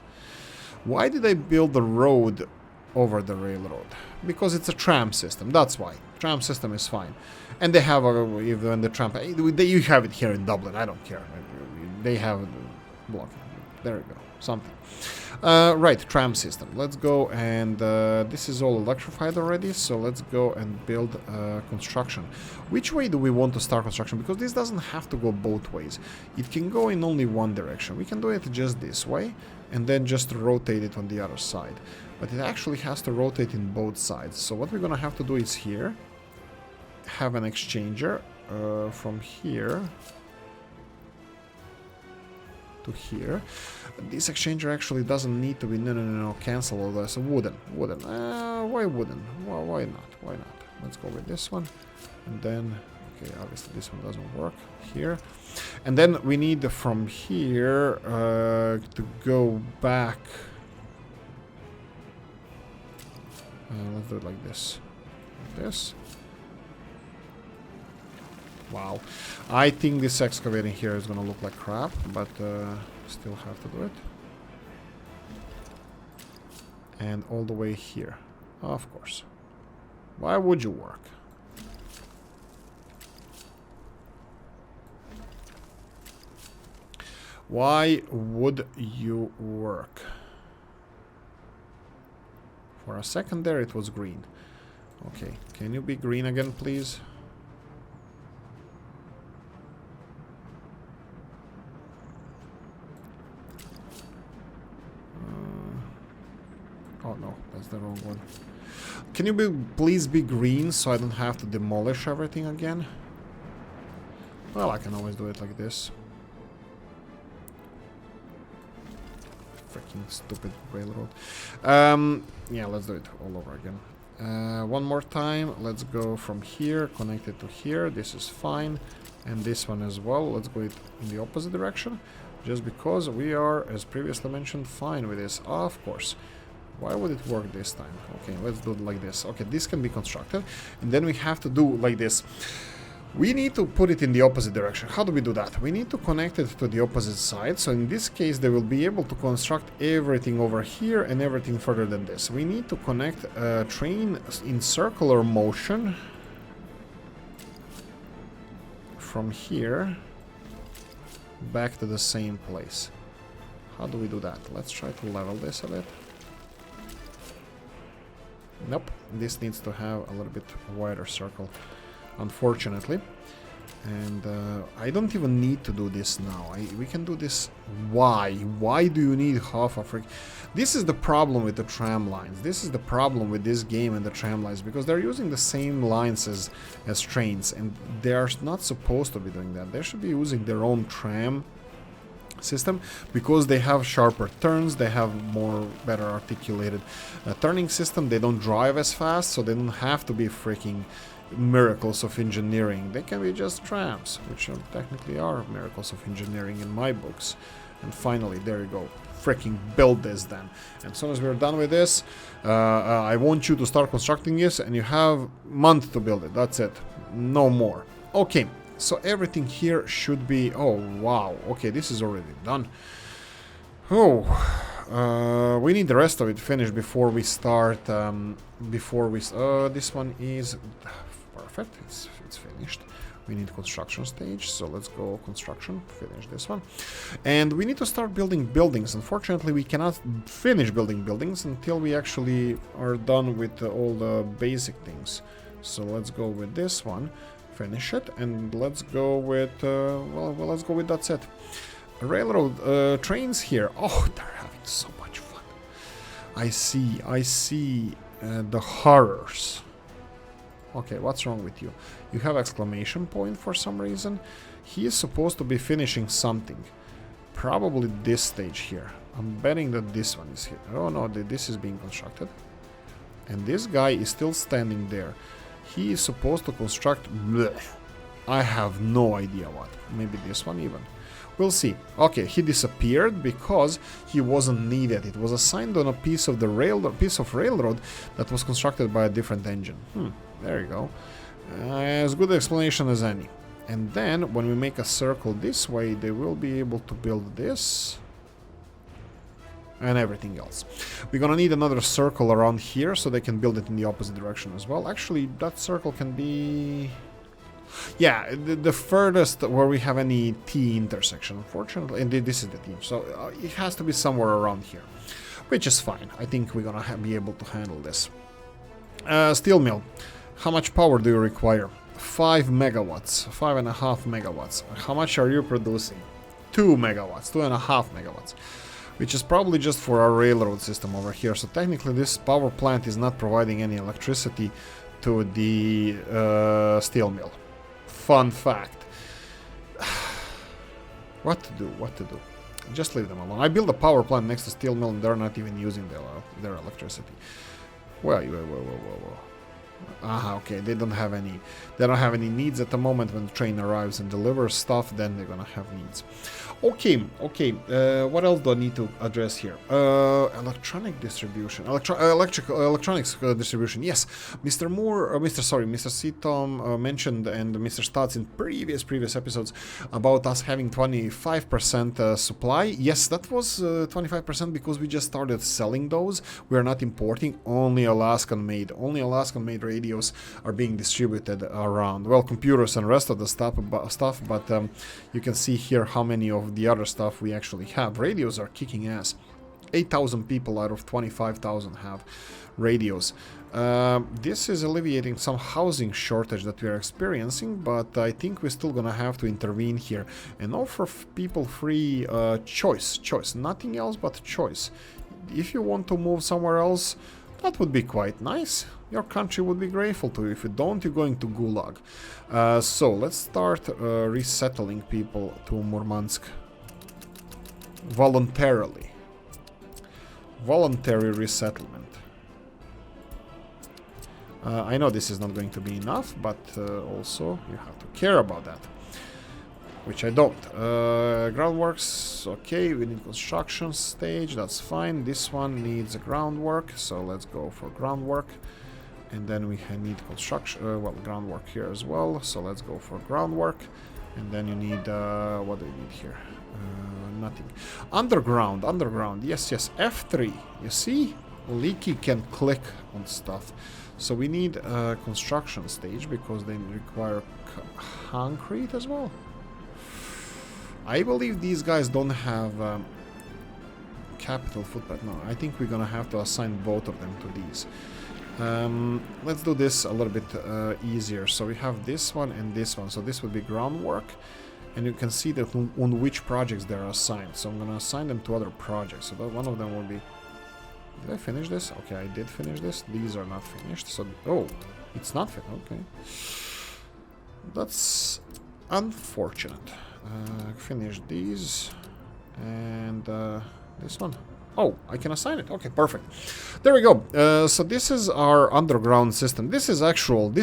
Why did I build the road over the railroad? Because it's a tram system. That's why. Tram system is fine. And they have even the tram. You have it here in Dublin. I don't care. They have block. There we go. Something. Right, tram system. Let's go, and this is all electrified already, so let's go and build construction. Which way do we want to start construction? Because this doesn't have to go both ways. It can go in only one direction. We can do it just this way, and then just rotate it on the other side. But it actually has to rotate in both sides. So what we're gonna have to do is here, have an exchanger from here to here. This exchanger actually doesn't need to be, no, cancel all this. Wooden. Why wooden? Well, why not? Why not? Let's go with this one. And then, okay, obviously this one doesn't work here. And then we need from here to go back. Let's do it like this. Like this. Wow. I think this excavating here is gonna look like crap, but still have to do it. And all the way here. Of course. Why would you work? Why would you work? For a second there it was green. Okay, can you be green again, please? Oh no, that's the wrong one. Can you please be green so I don't have to demolish everything again? Well, I can always do it like this. Freaking stupid railroad. Yeah, let's do it all over again. One more time. Let's go from here, connect it to here. This is fine. And this one as well. Let's go it in the opposite direction. Just because we are, as previously mentioned, fine with this. Of course. Why would it work this time? Okay, let's do it like this. Okay, this can be constructed. And then we have to do like this. We need to put it in the opposite direction. How do we do that? We need to connect it to the opposite side. So in this case, they will be able to construct everything over here and everything further than this. We need to connect a train in circular motion from here back to the same place. How do we do that? Let's try to level this a bit. Nope, this needs to have a little bit wider circle, unfortunately. And I don't even need to do this now. We can do this. Why? Why do you need half a freak? This is the problem with the tram lines. This is the problem with this game and the tram lines, because they're using the same lines as trains, and they're not supposed to be doing that. They should be using their own tram system, because they have sharper turns, they have better articulated turning system. They don't drive as fast, so they don't have to be freaking miracles of engineering. They can be just trams, which technically are miracles of engineering in my books. And finally, there you go. Freaking build this then. And as soon as we're done with this, I want you to start constructing this, and you have a month to build it. That's it. No more. Okay, so everything here should be... Oh, wow. Okay, this is already done. Oh, we need the rest of it finished before we start. This one is... Perfect, it's finished. We need construction stage, so let's go construction, finish this one. And we need to start building buildings. Unfortunately, we cannot finish building buildings until we actually are done with all the basic things. So let's go with this one, finish it, and let's go with, well, let's go with that's it. Railroad trains here. Oh, they're having so much fun. I see the horrors. Okay, what's wrong with you? You have exclamation point for some reason. He is supposed to be finishing something. Probably this stage here. I'm betting that this one is here. Oh no, this is being constructed. And this guy is still standing there. He is supposed to construct... Blech. I have no idea what. Maybe this one even. We'll see. Okay, he disappeared because he wasn't needed. It was assigned on a piece of railroad that was constructed by a different engine. There you go. As good explanation as any. And then, when we make a circle this way, they will be able to build this and everything else. We're gonna need another circle around here so they can build it in the opposite direction as well. Actually, that circle can be... Yeah, the furthest where we have any T intersection, unfortunately, and this is the T, so it has to be somewhere around here, which is fine. I think we're gonna be able to handle this. Steel mill. How much power do you require? 5 megawatts, 5.5 megawatts. How much are you producing? 2 megawatts, 2.5 megawatts, which is probably just for our railroad system over here. So technically this power plant is not providing any electricity to the steel mill. Fun fact. What to do? Just leave them alone. I built a power plant next to steel mill and they're not even using their electricity. Whoa. Okay, they don't have any needs at the moment. When the train arrives and delivers stuff, then they're gonna have needs. Okay, what else do I need to address here? Electronic distribution, electronics distribution. Yes, Mr. Seatom mentioned, and Mr. Stutz in previous episodes about us having 25% supply. Yes, that was 25% because we just started selling those. We are not importing. Only Alaskan made radios are being distributed around. Well, computers and rest of the stuff, but you can see here how many of the other stuff we actually have. Radios are kicking ass. 8,000 people out of 25,000 have radios. This is alleviating some housing shortage that we are experiencing, but I think we're still gonna have to intervene here and offer people free choice. Nothing else but choice. If you want to move somewhere else, that would be quite nice. Your country would be grateful to you. If you don't, you're going to Gulag. So let's start resettling people to Murmansk voluntarily. Voluntary resettlement. I know this is not going to be enough, but also you have to care about that, which I don't. Groundworks, okay, we need construction stage, that's fine. This one needs groundwork, so let's go for groundwork. And then we need construction, groundwork here as well, so let's go for groundwork. And then you need, what do you need here? Nothing. Underground, yes, F3, you see? Oolykee can click on stuff. So we need a construction stage because they require concrete as well. I believe these guys don't have capital footpath. No, I think we're gonna have to assign both of them to these. Let's do this a little bit easier. So we have this one and this one. So this would be groundwork. And you can see that on which projects they're assigned. So I'm gonna assign them to other projects. So that one of them will be... Did I finish this? Okay, I did finish this. These are not finished. So, oh, it's not finished. Okay. That's unfortunate. Finish these. And this one. Oh, I can assign it. Okay, perfect. There we go. So this is our underground system. This is actual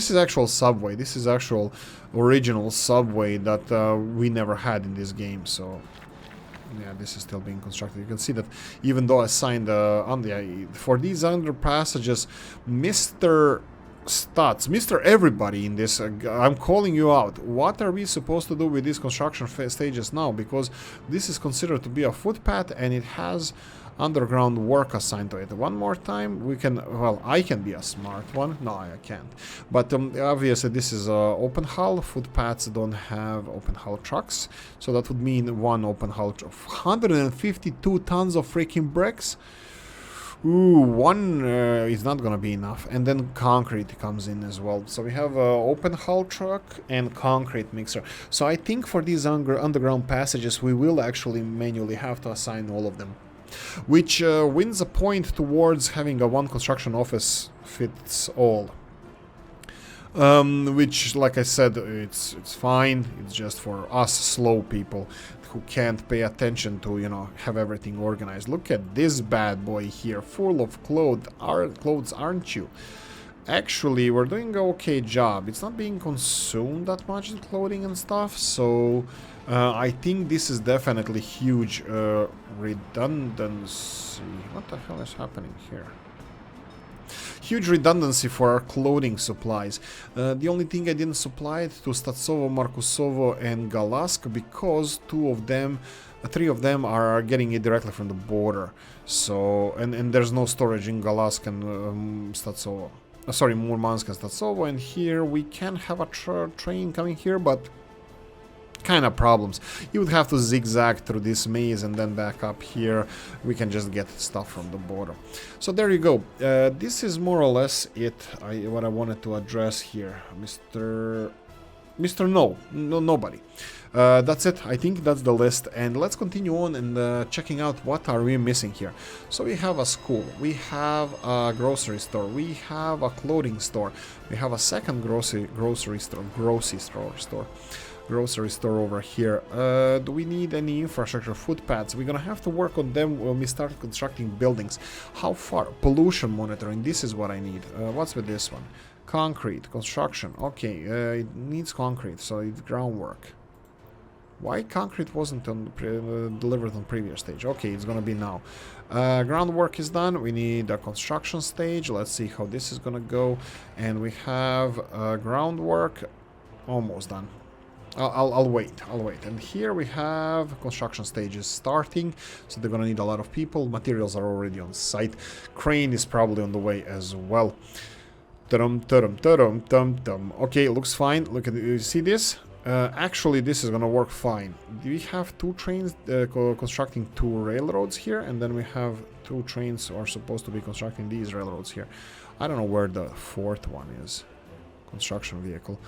subway. This is actual original subway that we never had in this game. So yeah, this is still being constructed. You can see that even though I signed for these under passages, Mr. Stutz, Mr. Everybody in this, I'm calling you out. What are we supposed to do with these construction stages now? Because this is considered to be a footpath and it has underground work assigned to it. One more time, we can, well, I can be a smart one. No, I can't. But obviously this is open hull. Footpaths don't have open hull trucks. So that would mean one open hull truck. 152 tons of freaking bricks. Ooh, one is not gonna be enough. And then concrete comes in as well. So we have an open hull truck and concrete mixer. So I think for these underground passages, we will actually manually have to assign all of them. Which wins a point towards having a one construction office fits all. Which, like I said, it's fine. It's just for us slow people who can't pay attention to, you know, have everything organized. Look at this bad boy here, full of clothes, aren't you? Actually, we're doing an okay job. It's not being consumed that much, the clothing and stuff, so I think this is definitely huge redundancy. What the hell is happening here? Huge redundancy for our clothing supplies. The only thing I didn't supply it to Statsovo, Markusovo and Galask because three of them are getting it directly from the border. So, and there's no storage in Galask and Statsovo. Sorry, Murmansk and Statsovo, and here we can have a train coming here, but kind of problems. You would have to zigzag through this maze and then back up here. We can just get stuff from the border. So there you go. This is more or less it. What I wanted to address here, Mr. Nobody. That's it. I think that's the list, and let's continue on and checking out what are we missing here. So we have a school, we have a grocery store, we have a clothing store, we have a second grocery store over here. Do we need any infrastructure footpaths? We're gonna have to work on them when we start constructing buildings. How far? Pollution monitoring. This is what I need. What's with this one? Concrete construction. Okay, it needs concrete, so it's groundwork. Why concrete wasn't delivered on previous stage? Okay, it's gonna be now. Groundwork is done. We need a construction stage. Let's see how this is gonna go. And we have groundwork almost done. I'll wait. And here we have construction stages starting, so they're gonna need a lot of people. Materials are already on site. Crane is probably on the way as well. Okay, looks fine. Look at it. You see this? Actually, this is gonna work fine. We have two trains constructing two railroads here, and then we have two trains who are supposed to be constructing these railroads here. I don't know where the fourth one is. Construction vehicle.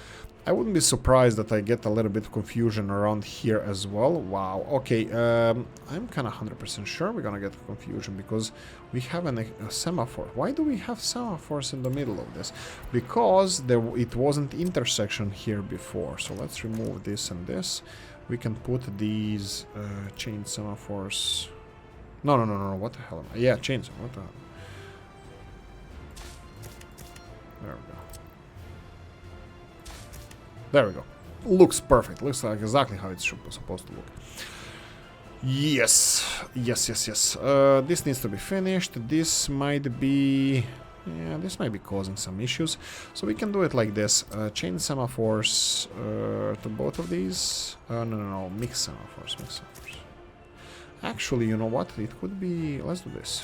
I wouldn't be surprised that I get a little bit of confusion around here as well. Wow. Okay, I'm kind of 100% sure we're gonna get confusion because we have a semaphore. Why do we have semaphores in the middle of this? Because it wasn't intersection here before. So let's remove this and this. We can put these chain semaphores. No. What the hell? Yeah, chains. What the hell? There we go. There we go. Looks perfect. Looks like exactly how it's supposed to look. Yes. This needs to be finished. This might be... Yeah, this might be causing some issues. So we can do it like this. Chain semaphores to both of these. No. Mix semaphores. Actually, you know what? It could be... Let's do this.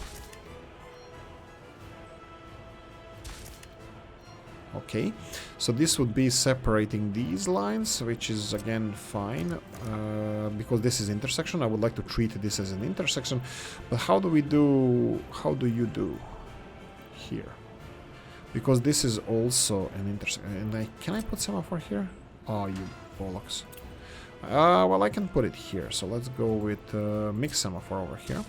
Okay, so this would be separating these lines, which is again fine. because this is intersection. I would like to treat this as an intersection. But how do you do here? Because this is also an intersection. And can I put semaphore here? Oh, you bollocks. Well, I can put it here. So let's go with mixed semaphore over here.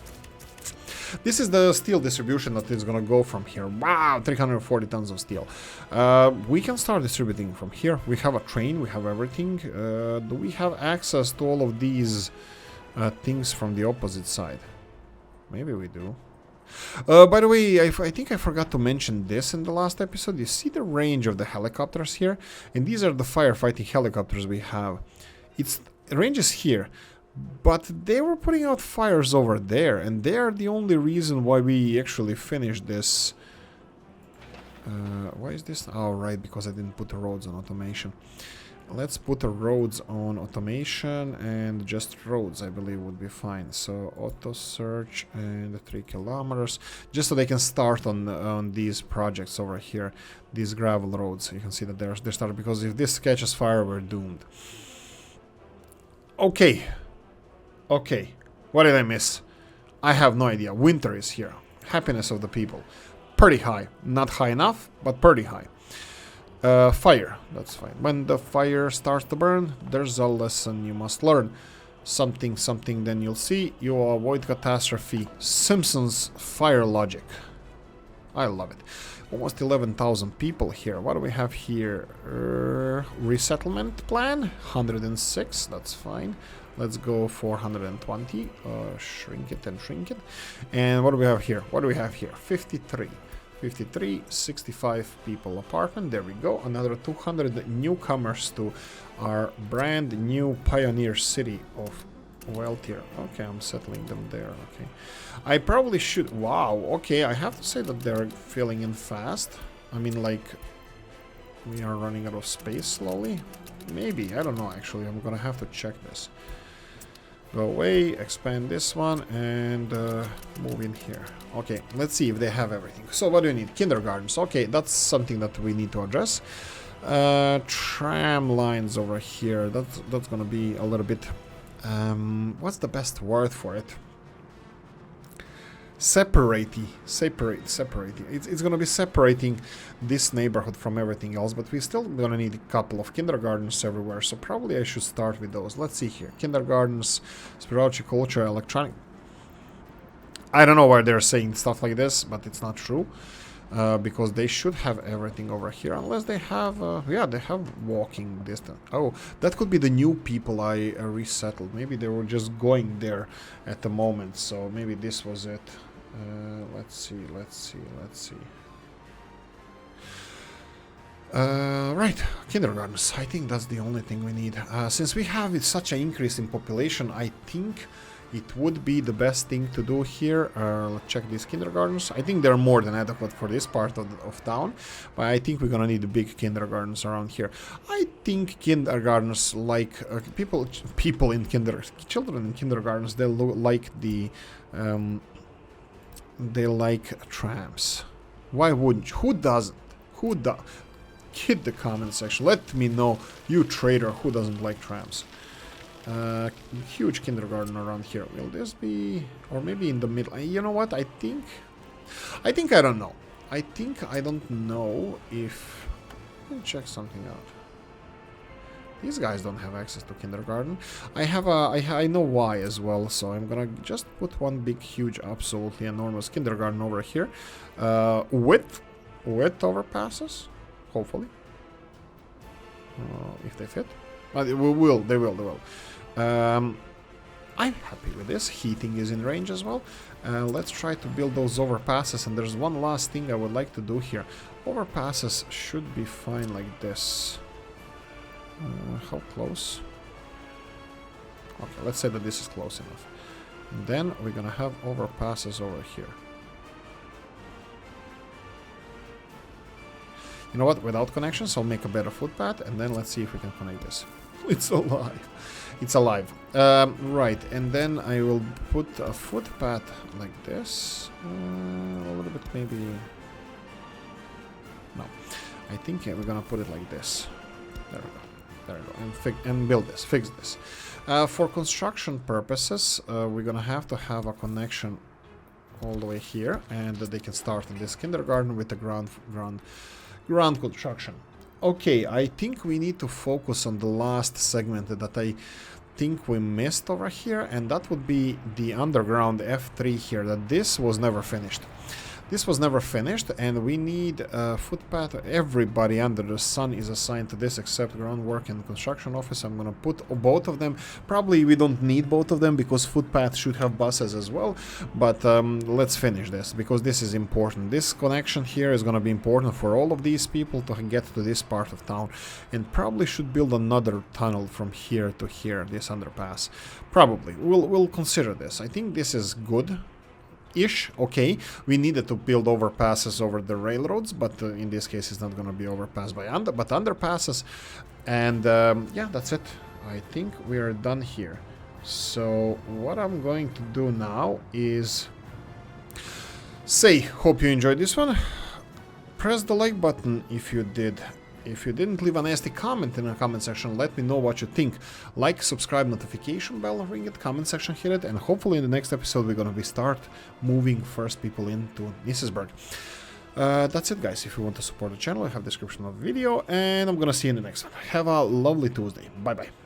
This is the steel distribution that is gonna go from here. Wow, 340 tons of steel. We can start distributing from here. We have a train, we have everything. Do we have access to all of these things from the opposite side? Maybe we do. By the way, I think I forgot to mention this in the last episode. You see the range of the helicopters here? And these are the firefighting helicopters we have. Range is here. But they were putting out fires over there, and they are the only reason why we actually finished this. Why is this? Oh, right, because I didn't put the roads on automation. Let's put the roads on automation, and just roads, I believe, would be fine. So auto search and 3 kilometers, just so they can start on these projects over here, these gravel roads. You can see that they're started, because if this catches fire, we're doomed. Okay. Okay, what did I miss? I have no idea. Winter is here. Happiness of the people. Pretty high. Not high enough, but pretty high. Fire. That's fine. When the fire starts to burn, there's a lesson you must learn. Something, then you'll see. You will avoid catastrophe. Simpsons fire logic. I love it. Almost 11,000 people here. What do we have here? Resettlement plan? 106. That's fine. Let's go for 120. Shrink it and shrink it. And what do we have here? 53. 53, 65 people apartment. There we go. Another 200 newcomers to our brand new pioneer city of Wealthier. Okay, I'm settling them there. Okay. I probably should... Wow, okay. I have to say that they're filling in fast. I mean, like, we are running out of space slowly. Maybe. I don't know, actually. I'm gonna have to check this. Go away, expand this one, and move in here. Okay, let's see if they have everything. So what do you need? Kindergartens. Okay, that's something that we need to address. Tram lines over here. That's gonna be a little bit... what's the best word for it? Separating. It's gonna be separating this neighborhood from everything else, but we're still gonna need a couple of kindergartens everywhere, so probably I should start with those. Let's see here. Kindergartens, spiritual culture, electronic. I don't know why they're saying stuff like this, but it's not true. Because they should have everything over here, unless they have, yeah, they have walking distance. Oh, that could be the new people I resettled. Maybe they were just going there at the moment, so maybe this was it. Let's see. Right, kindergartens. I think that's the only thing we need. Since we have such an increase in population, I think it would be the best thing to do here. Let's check these kindergartens. I think they're more than adequate for this part of town, but I think we're gonna need big kindergartens around here. I think kindergartens, like children in kindergartens, they like the they like trams. Why wouldn't you? Who doesn't? Hit the comment section. Let me know, you traitor, who doesn't like trams. Huge kindergarten around here. Will this be... or maybe in the middle? You know what? I think I don't know. I don't know if... Let me check something out. These guys don't have access to kindergarten. I know why as well, so I'm gonna just put one big, huge, absolutely enormous kindergarten over here. With overpasses, hopefully. If they fit. They will. I'm happy with this. Heating is in range as well. Let's try to build those overpasses, and there's one last thing I would like to do here. Overpasses should be fine like this. How close? Okay, let's say that this is close enough. And then we're gonna have overpasses over here. You know what? Without connections, I'll make a better footpath, and then let's see if we can connect this. It's alive. It's alive. Right, and then I will put a footpath like this. A little bit maybe... No. I think we're gonna put it like this. There we go. And build this. Fix this. For construction purposes, we're gonna have to have a connection all the way here, and they can start in this kindergarten with the ground construction. Okay, I think we need to focus on the last segment that I think we missed over here, and that would be the underground F3 here, that this was never finished. This was never finished, and we need a footpath. Everybody under the sun is assigned to this except groundwork and construction office. I'm gonna put both of them. Probably we don't need both of them because footpath should have buses as well, but let's finish this because this is important. This connection here is gonna be important for all of these people to get to this part of town, and probably should build another tunnel from here to here, this underpass. Probably. We'll consider this. I think this is good. Ish. Okay, we needed to build overpasses over the railroads, but in this case it's not going to be overpassed by but underpasses, and yeah, that's it. I think we are done here. So what I'm going to do now is say hope you enjoyed this one. Press the like button if you did. If you didn't, leave a nasty comment in the comment section. Let me know what you think. Like, subscribe, notification bell, ring it, comment section, hit it, and hopefully in the next episode we're gonna start moving first people into Nisisburg. That's it, guys. If you want to support the channel, I have the description of the video, and I'm gonna see you in the next one. Have a lovely Tuesday. Bye bye.